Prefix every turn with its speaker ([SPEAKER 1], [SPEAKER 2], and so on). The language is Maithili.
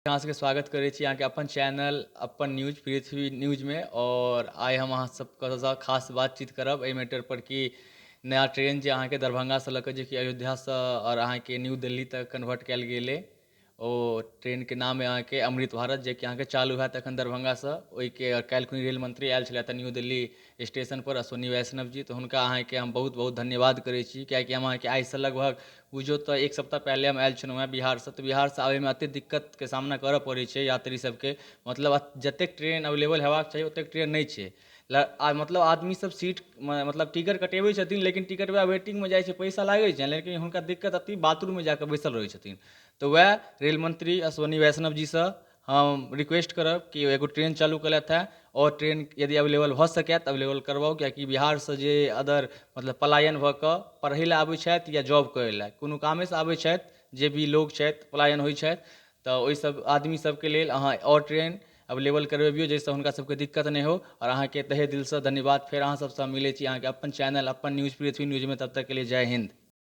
[SPEAKER 1] अहाँ सबके स्वागत करै छी अहाँके अपन चैनल अपन न्यूज पृथ्वी न्यूजमे। और आइ हम अहाँ सबके खास बातचीत करब एहि मैटर पर कि नया ट्रेन जे अहाँके दरभंगासँ लऽ कऽ जे कि अयोध्यासँ और अहाँके न्यू दिल्ली तक कन्वर्ट कयल गेलै। ओ ट्रेनके नाम अइ अहाँके अमृत भारत, जे कि अहाँके चालू हैत एखन दरभंगासँ। ओहिके काल्हि रेल मंत्री आयल छलथि न्यू दिल्ली स्टेशनपर, अश्विनी वैष्णव जी। तऽ हुनका अहाँके हम बहुत बहुत धन्यवाद करै छी, कियाकि हम अहाँके आइसँ लगभग बुझियौ तऽ एक सप्ताह पहिले हम आयल छलहुँ हेँ बिहारसँ। तऽ बिहारसँ आबैमे एतेक दिक्कतके सामना करऽ पड़ै छै यात्री सबके। मतलब जतेक ट्रेन अवेलेबल हेबाक चाही ओतेक ट्रेन नहि छै। मतलब आदमी सब सीट मतलब टिकट कटेबै छथिन, लेकिन टिकट वएह वेटिंगमे जाइ छै, पैसा लागै छै, लेकिन हुनका दिक्कत अति बाथरूममे जाकऽ बैसल रहै छथिन। तऽ वएह रेल मंत्री अश्विनी वैष्णव जीसँ हम रिक्वेस्ट करब कि एगो ट्रेन चालू केलथि हेँ, और ट्रेन यदि अवेलेबल भऽ सकै तऽ अवेलेबल करबाउ। कियाकि बिहारसँ जे अदर मतलब पलायन भऽ कऽ पढ़ै लए आबै छथि या जॉब करै लए, कोनो कामेसँ आबै छथि, जे भी लोग छथि पलायन होइ छथि, तऽ ओहि सब आदमी सबके लेल अहाँ और ट्रेन अवेलेबल करबियौ, जाहिसँ हुनका सबके दिक्कत नहि हो। और अहाँके तहे दिलसँ धन्यवाद। फेर अहाँ सबसँ मिलै छी अहाँके अपन चैनल अपन न्यूज पृथ्वी न्यूजमे। तब तक के लिए जय हिंद।